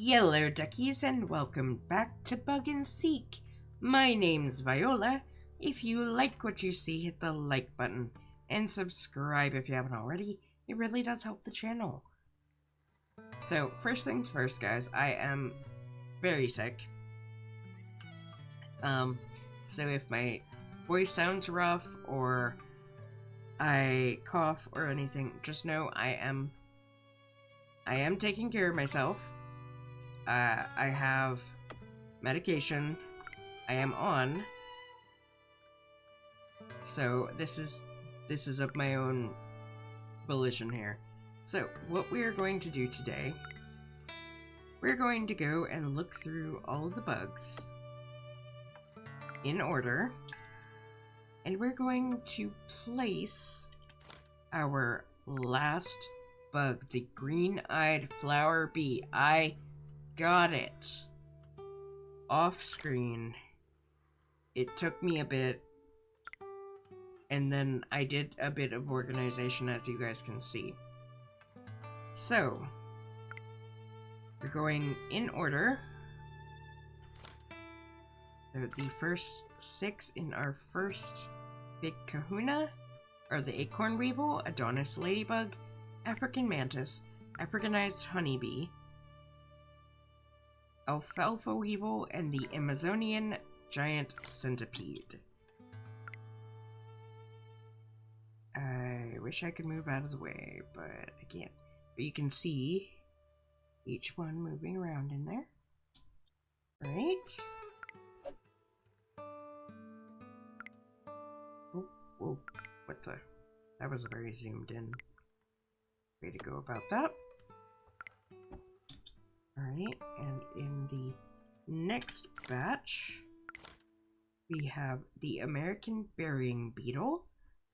Yellow duckies, and welcome back to Bug and Seek. My name's Viola. If you like what you see, hit the like button and subscribe if you haven't already. It really does help the channel. So, first things first, guys, I am very sick. So if my voice sounds rough or I cough or anything, just know I am taking care of myself. I have medication I am on, so this is of my own volition here. So what we are going to do today, we're going to go and look through all of the bugs in order, and we're going to place our last bug, the green-eyed flower bee. I got it off screen. It took me a bit, and then I did a bit of organization, as you guys can see. So we're going in order. So the first 6 in our first big kahuna are the acorn weevil, Adonis ladybug, African mantis, Africanized honeybee, alfalfa weevil, and the Amazonian giant centipede. I wish I could move out of the way, but I can't. But you can see each one moving around in there. Right? Oh, whoa, what the? That was a very zoomed in way to go about that. Alright, and in the next batch, we have the American burying beetle,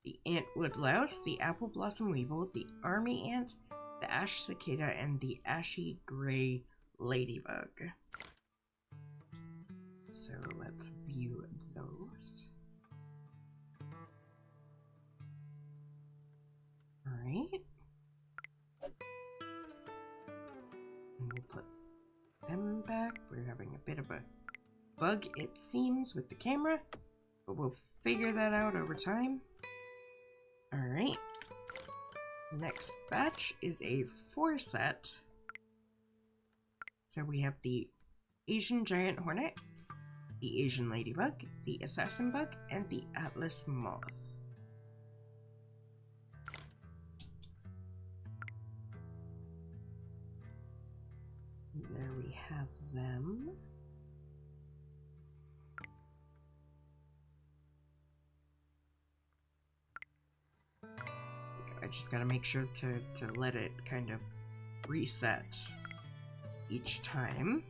the antwood louse, the apple blossom weevil, the army ant, the ash cicada, and the ashy gray ladybug. So let's view those. Alright. And we'll put them back. We're having a bit of a bug, it seems, with the camera, but we'll figure that out over time. Alright. Next batch is a 4 set. So we have the Asian giant hornet, the Asian ladybug, the assassin bug, and the atlas moth. There we have them. I just gotta make sure to let it kind of reset each time.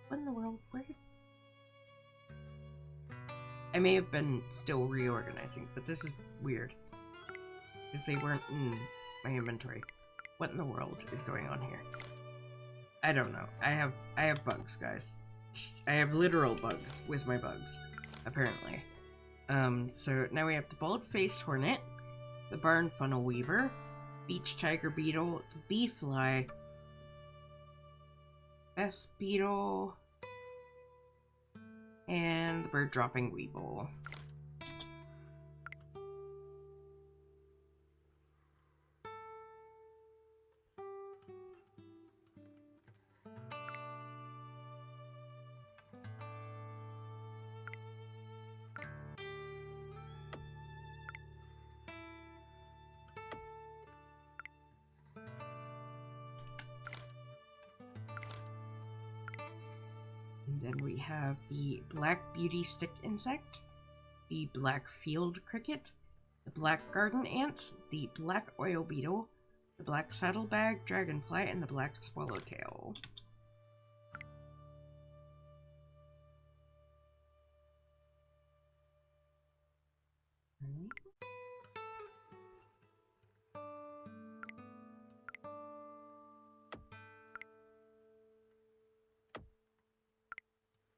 What in the world? Where? I may have been still reorganizing, but this is weird. Because they weren't in my inventory. What in the world is going on here? I don't know. I have bugs, guys. I have literal bugs with my bugs, apparently. So now we have the bald-faced hornet, the barn funnel weaver, beach tiger beetle, the bee fly, best beetle, and the bird dropping weevil. And then we have the black beauty stick insect, the black field cricket, the black garden ant, the black oil beetle, the black saddlebag dragonfly, and the black swallowtail.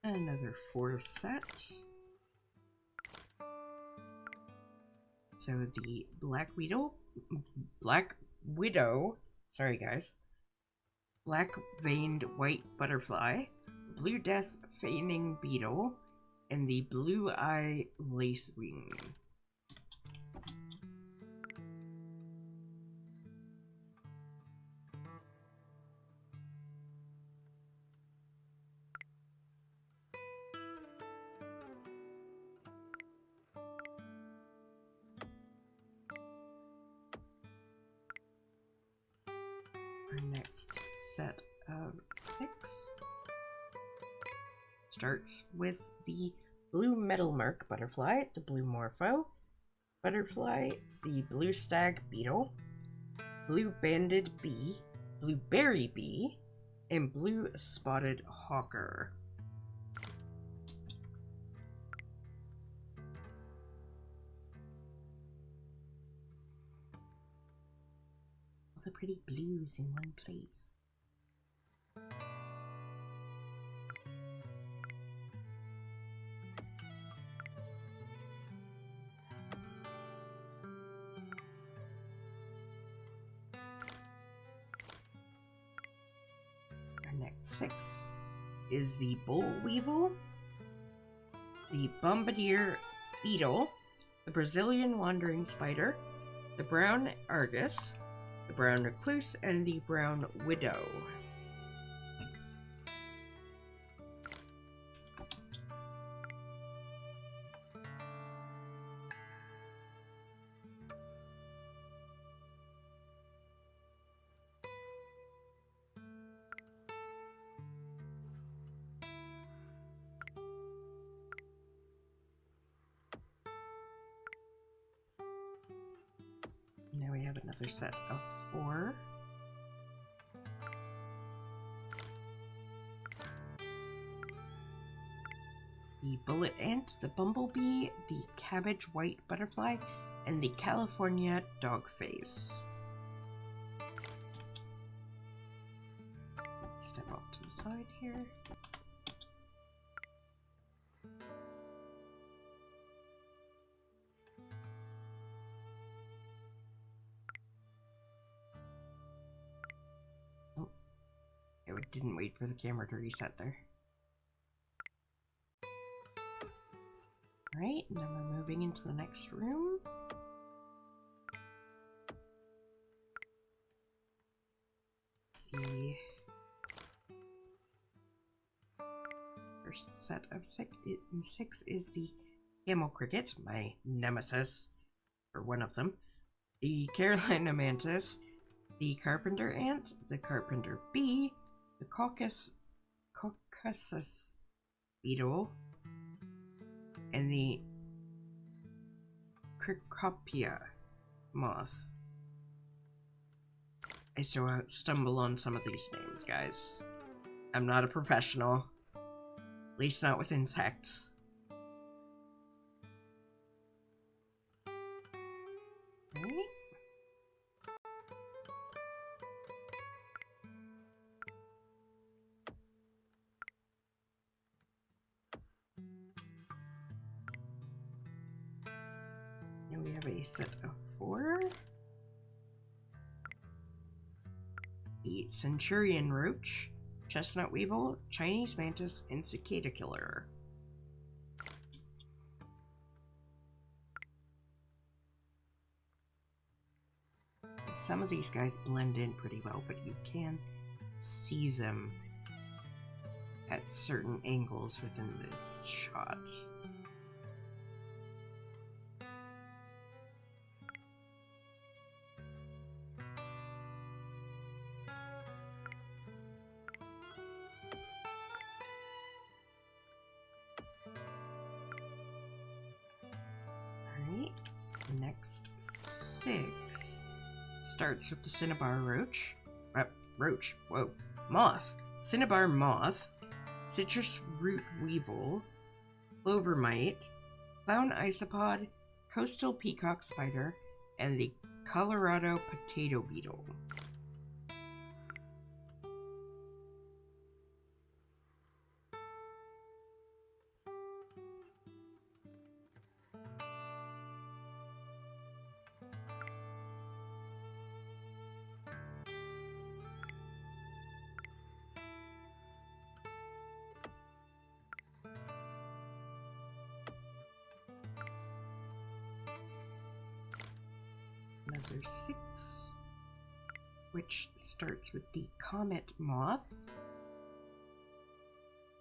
Another 4 set. So the black beetle, black widow, sorry guys, black veined white butterfly, blue death feigning beetle, and the blue eye lacewing. Our next set of 6 starts with the blue metalmark butterfly, the blue morpho butterfly, the blue stag beetle, blue banded bee, blueberry bee, and blue spotted hawker. All the pretty blues in one place. Our next 6 is the boll weevil, the bombardier beetle, the Brazilian wandering spider, the brown argus, the brown recluse, and the brown widow. Now we have another set of 4. The bullet ant, the bumblebee, the cabbage white butterfly, and the California dogface. Step off to the side here. Oh, it didn't wait for the camera to reset there. Alright, now we're moving into the next room. The first set of 6 is the camel cricket, my nemesis, or one of them, the Carolina mantis, the carpenter ant, the carpenter bee, the Caucasus beetle, and the Cricopia moth. I still stumble on some of these names, guys. I'm not a professional. At least not with insects. Alright. And we have a set of 4. The Centurion Roach, Chestnut Weevil, Chinese Mantis, and Cicada Killer. Some of these guys blend in pretty well, but you can see them at certain angles within this shot. Alright, the next 6 starts with the Cinnabar Roach. Moth. Cinnabar Moth, Citrus Root Weevil, Clover Mite, Clown Isopod, Coastal Peacock Spider, and the Colorado Potato Beetle. there's 6, which starts with the comet moth,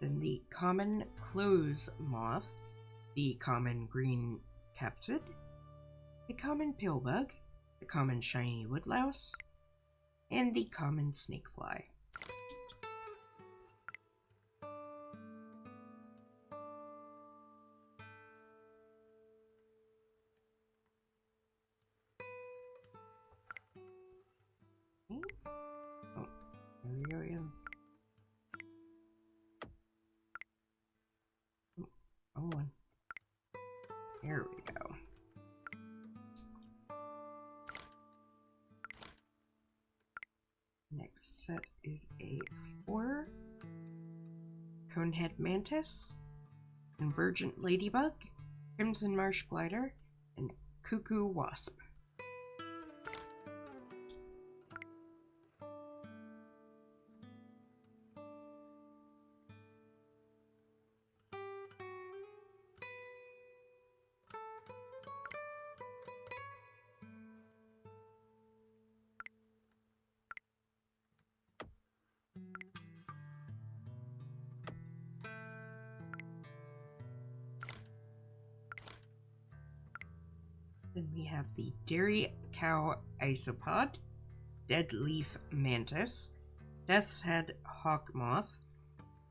then the common clothes moth, the common green capsid, the common pillbug, the common shiny woodlouse, and the common snakefly. Oh, there we go again. Oh, one. There we go. Next set is a 4 conehead mantis, convergent ladybug, crimson marsh glider, and cuckoo wasp. Then we have the dairy cow isopod, dead leaf mantis, death's head hawk moth,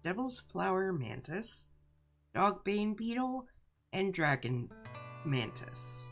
devil's flower mantis, dogbane beetle, and dragon mantis.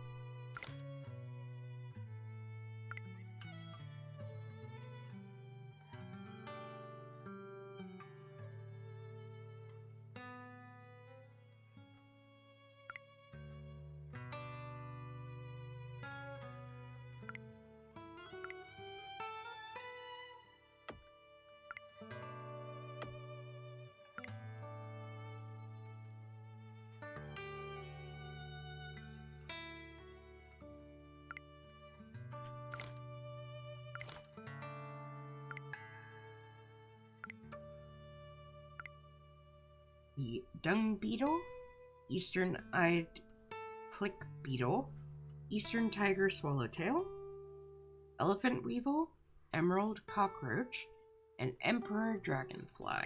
The dung beetle, eastern-eyed click beetle, eastern tiger swallowtail, elephant weevil, emerald cockroach, and emperor dragonfly.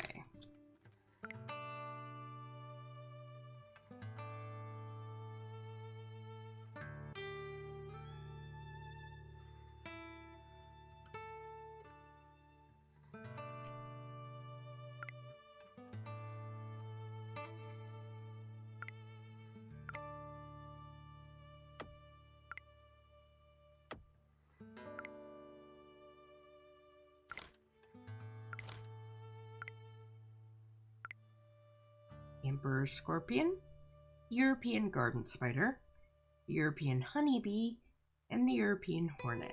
Emperor scorpion, European garden spider, European honeybee, and the European hornet.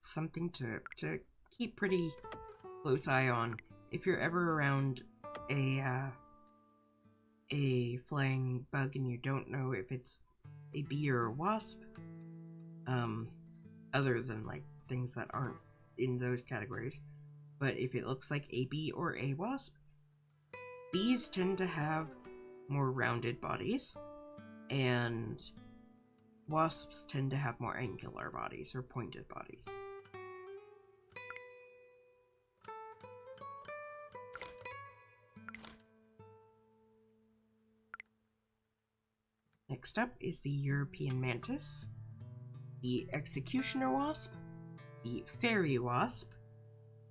Something to keep pretty close eye on if you're ever around a flying bug and you don't know if it's a bee or a wasp, other than like things that aren't in those categories. But if it looks like a bee or a wasp, bees tend to have more rounded bodies, and wasps tend to have more angular bodies or pointed bodies. Next up is the European mantis, the executioner wasp, the fairy wasp,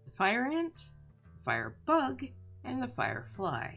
the fire ant, the fire bug, and the firefly.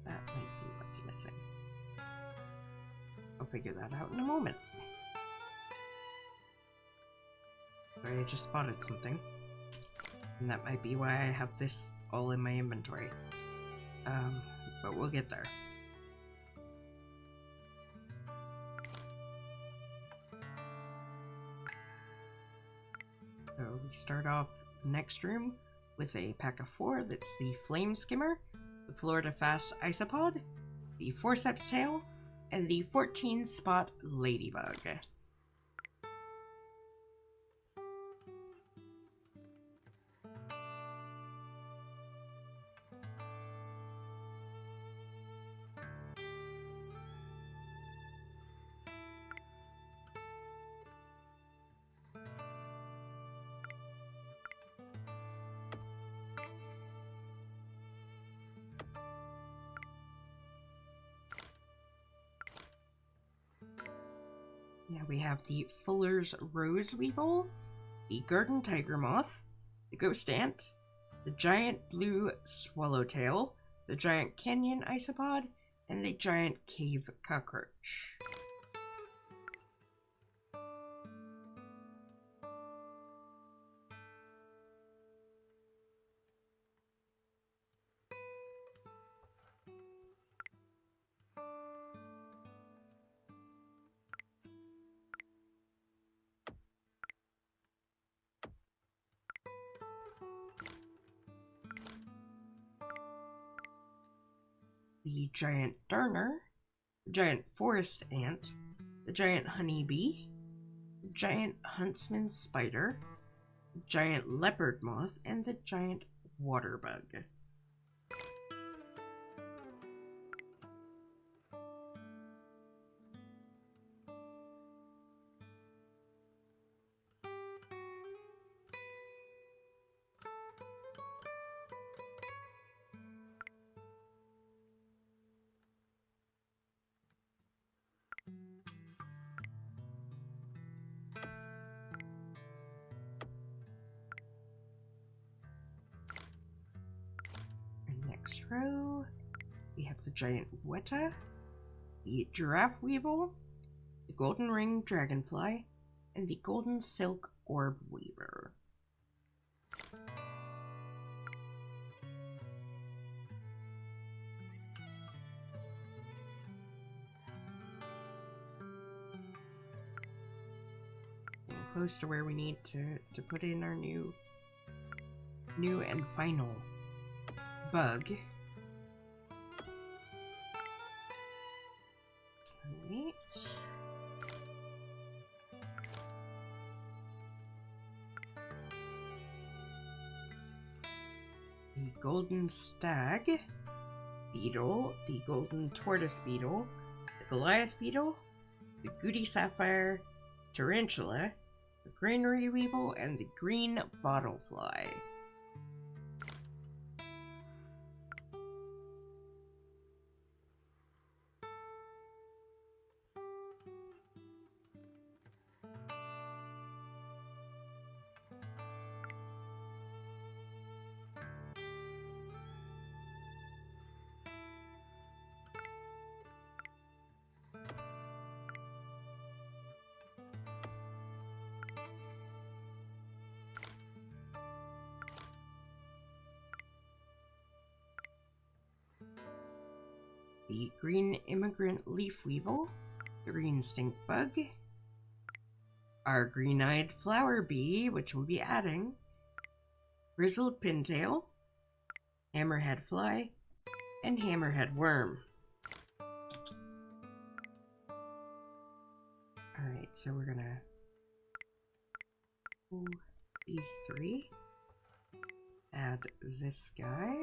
That might be what's missing. I'll figure that out in a moment. I just spotted something. And that might be why I have this all in my inventory. But we'll get there. So we start off the next room with a pack of 4 that's the Flame Skimmer, the Florida Fast Isopod, the Forceps Tail, and the 14-spot Ladybug. Now we have the Fuller's Rose Weevil, the Garden Tiger Moth, the Ghost Ant, the Giant Blue Swallowtail, the Giant Canyon Isopod, and the Giant Cave Cockroach. The Giant Darner, the Giant Forest Ant, the Giant Honeybee, the Giant Huntsman Spider, the Giant Leopard Moth, and the Giant Water Bug. Next row, we have the Giant Weta, the Giraffe Weevil, the Golden Ring Dragonfly, and the Golden Silk Orb Weaver. Getting close to where we need to put in our new and final bug. Alright. The Golden Stag Beetle, the Golden Tortoise Beetle, the Goliath Beetle, the Goody Sapphire Tarantula, the Granary Weevil, and the Green Bottlefly. The Green Immigrant Leaf Weevil, the Green Stink Bug, our Green-Eyed Flower Bee, which we'll be adding, Grizzled Pintail, Hammerhead Fly, and Hammerhead Worm. Alright, so we're gonna pull these 3, add this guy,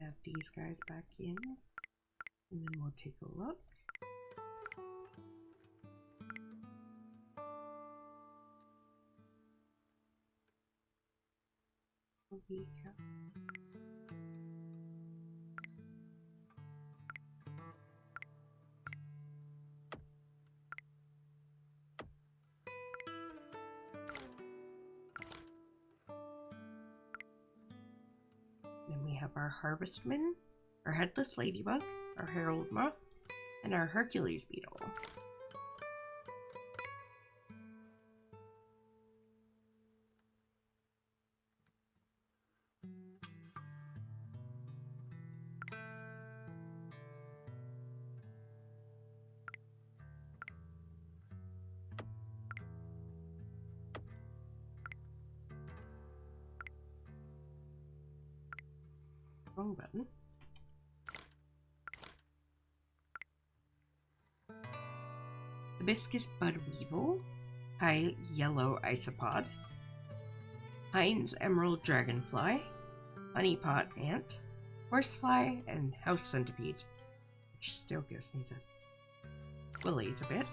add these guys back in, and then we'll take a look. Then we have our Harvestman, our Headless Ladybug, our Herald Moth, and our Hercules Beetle. Wrong button. Hibiscus bud weevil, high yellow isopod, Heinz emerald dragonfly, honeypot ant, horsefly, and house centipede, which still gives me the willies a bit.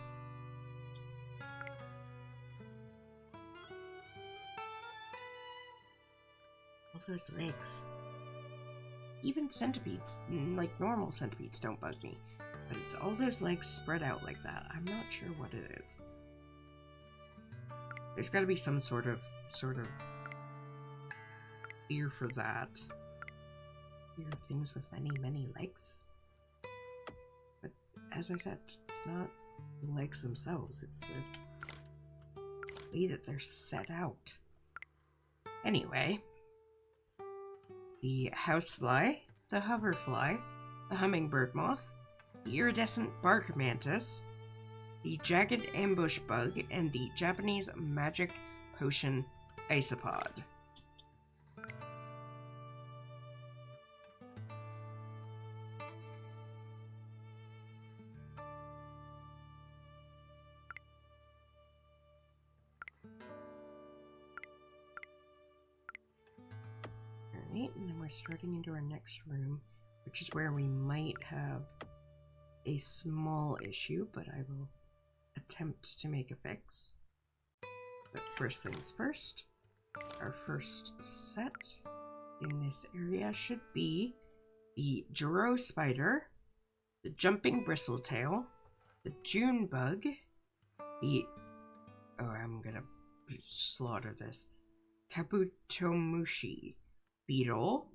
All those legs. Even centipedes, like normal centipedes, don't bug me. But it's all those legs spread out like that. I'm not sure what it is. There's got to be some sort of fear for that. Fear of things with many, many legs. But as I said, it's not the legs themselves. It's the way that they're set out. Anyway, the housefly, the hoverfly, the hummingbird moth, the iridescent bark mantis, the jagged ambush bug, and the Japanese magic potion isopod. Alright, and then we're starting into our next room, which is where we might have a small issue, but I will attempt to make a fix. But first things first, our first set in this area should be the Juro spider, the jumping bristletail, the June bug, the I'm gonna slaughter this, Kabutomushi beetle,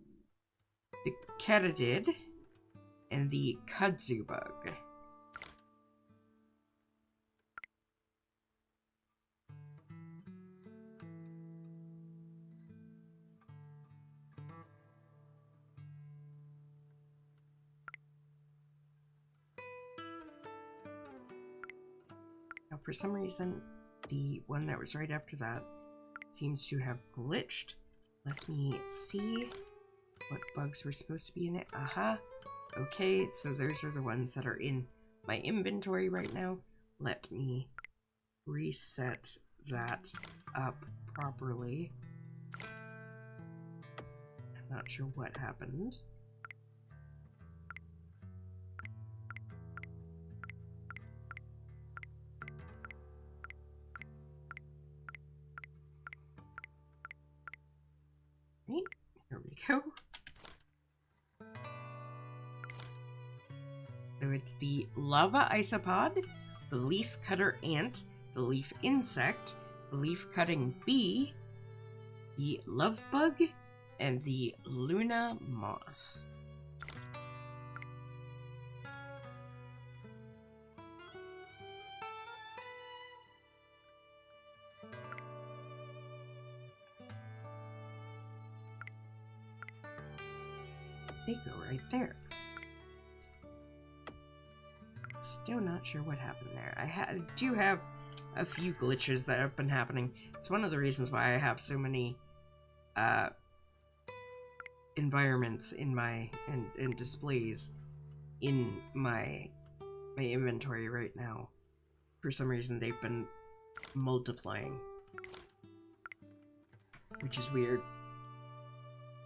the katydid, and the kudzu bug. Now, for some reason, the one that was right after that seems to have glitched. Let me see what bugs were supposed to be in it. Aha. Okay, so those are the ones that are in my inventory right now. Let me reset that up properly. I'm not sure what happened. Right, here we go. So it's the lava isopod, the leaf cutter ant, the leaf insect, the leaf cutting bee, the love bug, and the Luna moth. They go right there. Still not sure what happened there. I do have a few glitches that have been happening. It's one of the reasons why I have so many environments in my and displays in my inventory right now. For some reason they've been multiplying, which is weird.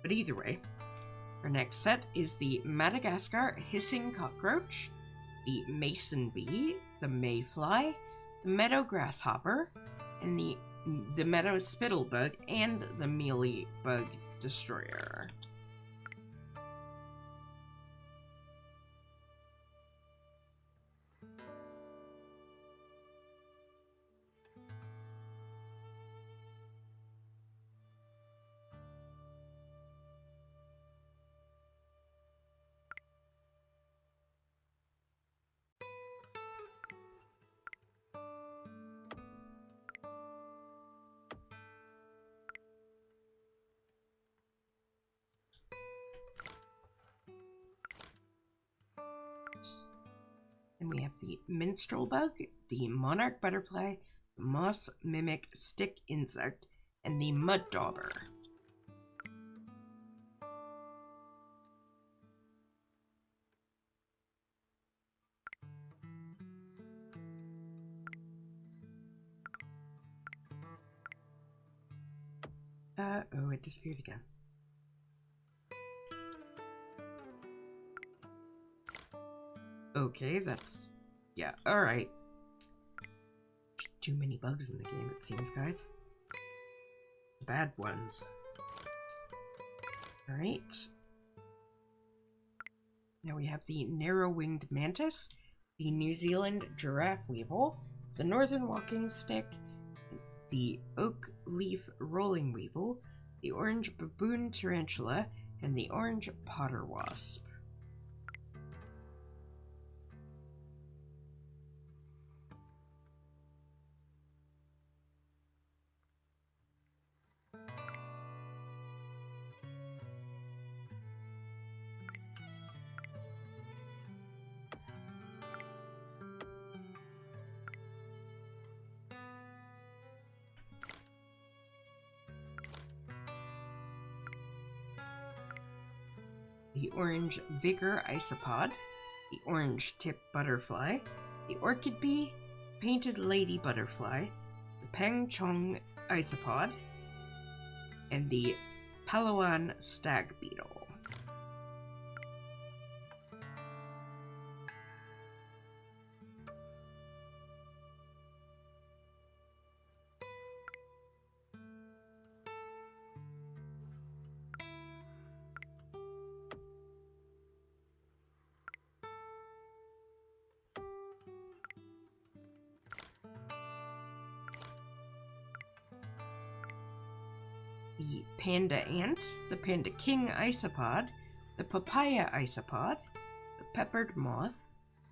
But either way, our next set is the Madagascar hissing cockroach, the mason bee, the mayfly, the meadow grasshopper, and the meadow spittlebug, and the mealy bug destroyer. And we have the minstrel bug, the monarch butterfly, the moss mimic stick insect, and the mud dauber. Oh, it disappeared again. Okay, that's... yeah, alright. Too many bugs in the game, it seems, guys. Bad ones. Alright. Now we have the narrow-winged mantis, the New Zealand giraffe weevil, the northern walking stick, the oak leaf rolling weevil, the orange baboon tarantula, and the orange potter wasp. The orange vigor isopod, the orange tip butterfly, the orchid bee, painted lady butterfly, the pang chong isopod, and the Palawan stag beetle. The panda ant, the panda king isopod, the papaya isopod, the peppered moth,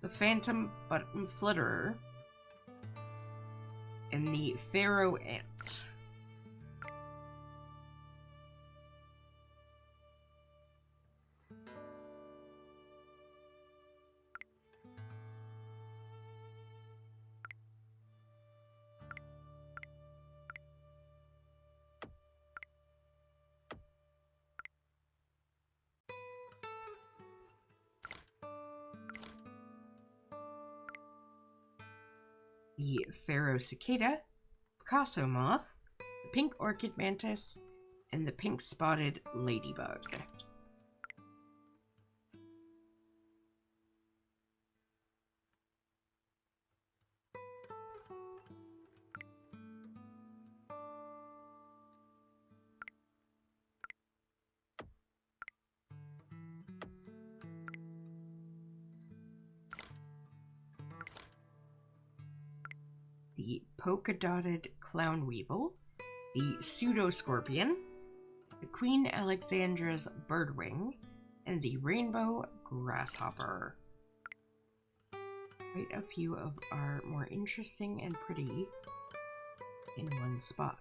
the phantom button flutterer, and the pharaoh ant. The pharaoh cicada, Picasso moth, the pink orchid mantis, and the pink spotted ladybug. The polka-dotted clown weevil, the pseudo-scorpion, the Queen Alexandra's birdwing, and the rainbow grasshopper. Quite a few of our more interesting and pretty in one spot.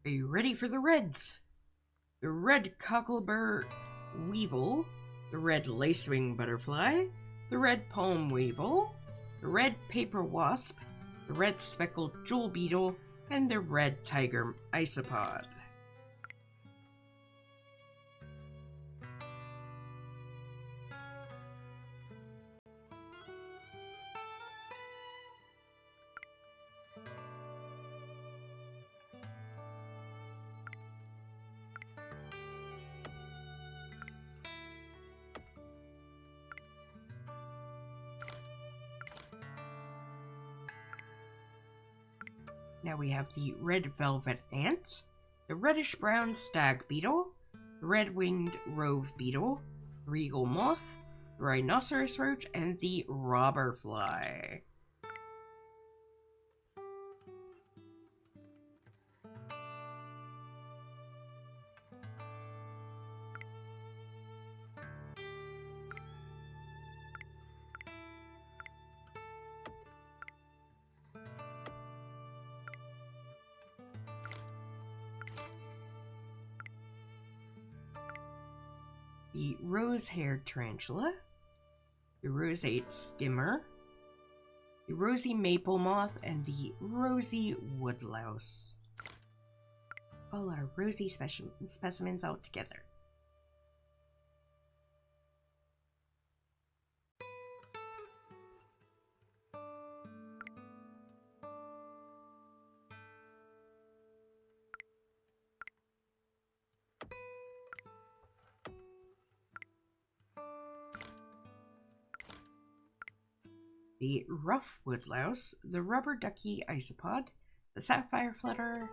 Are you ready for the reds? The red cocklebur weevil, the red lacewing butterfly, the red palm weevil, the red paper wasp, the red speckled jewel beetle, and the red tiger isopod. Now we have the red velvet ant, the reddish-brown stag beetle, the red-winged rove beetle, the regal moth, the rhinoceros roach, and the robber fly. The rose-haired tarantula, the roseate skimmer, the rosy maple moth, and the rosy woodlouse. All our rosy specimens all together. The rough woodlouse, the rubber ducky isopod, the sapphire flutter,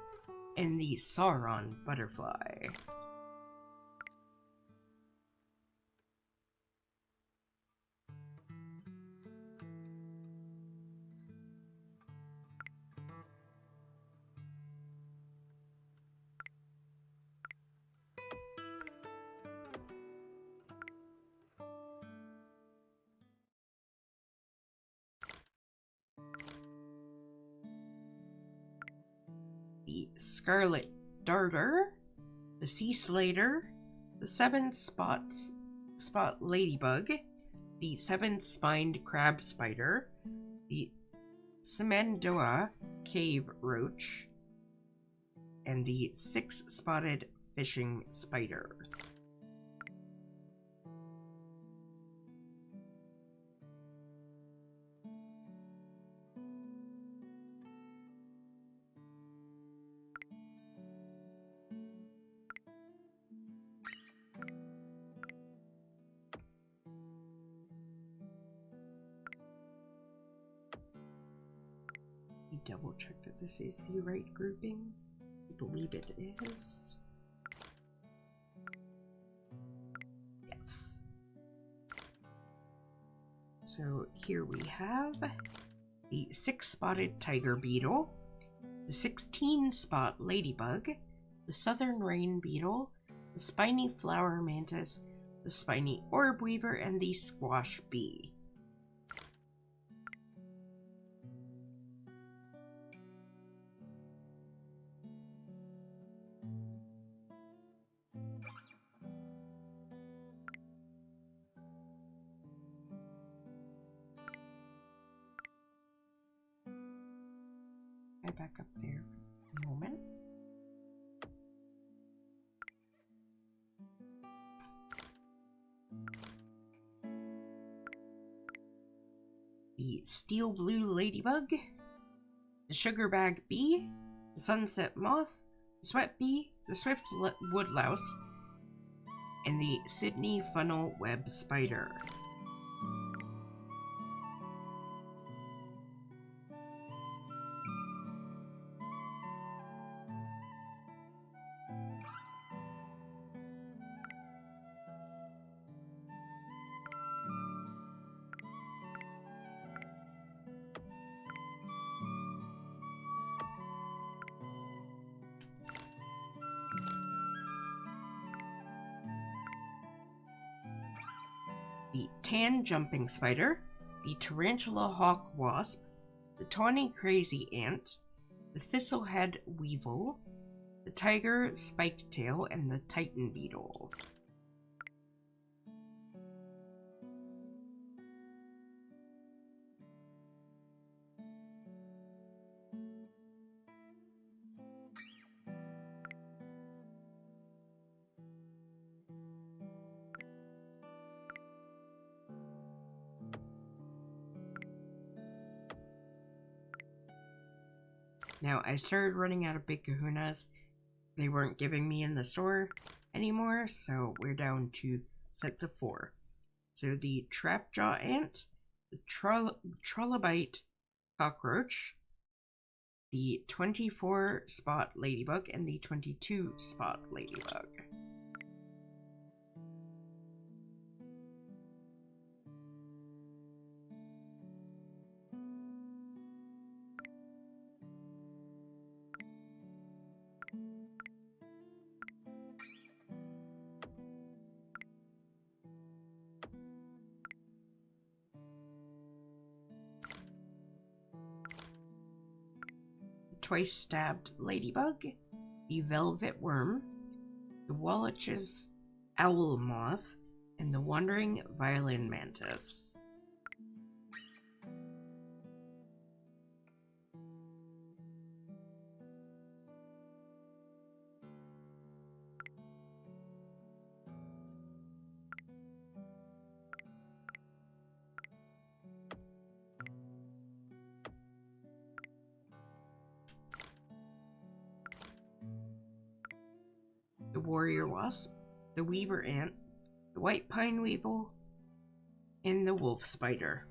and the Sauron butterfly. The scarlet darter, the sea slater, the seven-spot ladybug, the seven-spined crab spider, the Samandoa cave roach, and the six-spotted fishing spider. Double check that this is the right grouping. I believe it is. Yes. So here we have the six-spotted tiger beetle, the 16-spot ladybug, the southern rain beetle, the spiny flower mantis, the spiny orb weaver, and the squash bee. Back up there for a moment. The steel blue ladybug, the sugar bag bee, the sunset moth, the sweat bee, the swift woodlouse, and the Sydney funnel web spider. The tan jumping spider, the tarantula hawk wasp, the tawny crazy ant, the thistlehead weevil, the tiger spiked tail, and the titan beetle. Now, I started running out of big kahunas. They weren't giving me in the store anymore, so we're down to sets of 4. So the trapjaw ant, the trilobite cockroach, the 24-spot ladybug, and the 22-spot ladybug. Twice-stabbed ladybug, the velvet worm, the Wallach's owl moth, and the wandering violin mantis. the warrior wasp, the weaver ant, the white pine weevil, and the wolf spider.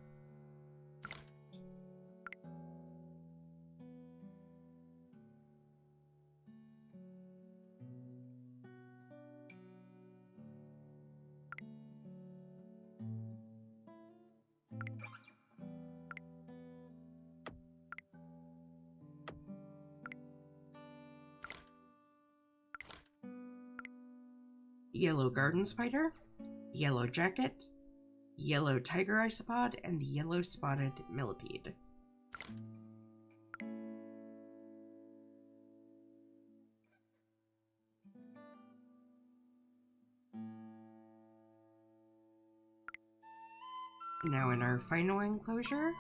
Yellow garden spider, yellow jacket, yellow tiger isopod, and the yellow spotted millipede. Now in our final enclosure,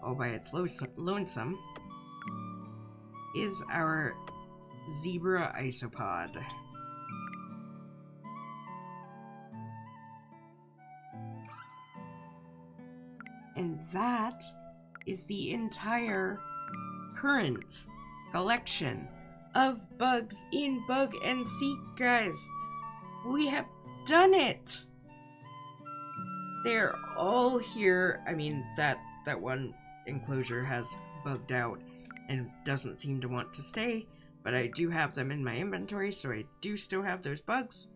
all by its lonesome, is our zebra isopod. And that is the entire current collection of bugs in Bug and Seek, guys. We have done it! They're all here. I mean, that one enclosure has bugged out and doesn't seem to want to stay, but I do have them in my inventory, so I do still have those bugs.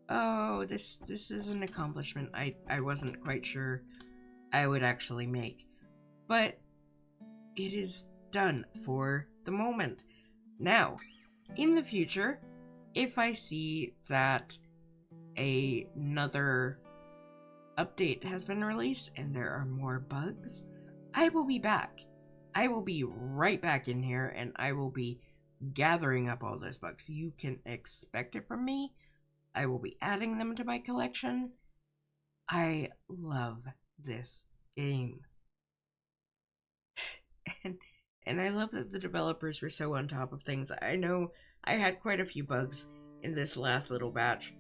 Oh, this is an accomplishment I wasn't quite sure I would actually make. But it is done for the moment. Now, in the future, if I see that another update has been released and there are more bugs, I will be back. I will be right back in here and I will be gathering up all those bugs. You can expect it from me. I will be adding them to my collection. I love this game. And I love that the developers were so on top of things. I know I had quite a few bugs in this last little batch.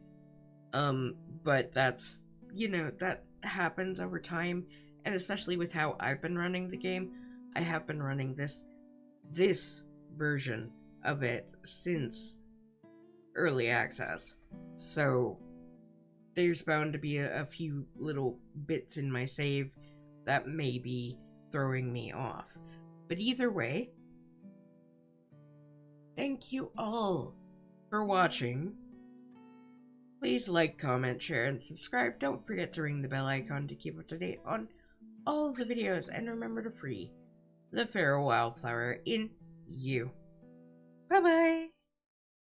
But that's, that happens over time. And especially with how I've been running the game, I have been running this version of it since early access. So there's bound to be a few little bits in my save that may be throwing me off. But either way, thank you all for watching. Please like, comment, share, and subscribe. Don't forget to ring the bell icon to keep up to date on all the videos. And remember to free the feral wildflower in you. Bye-bye!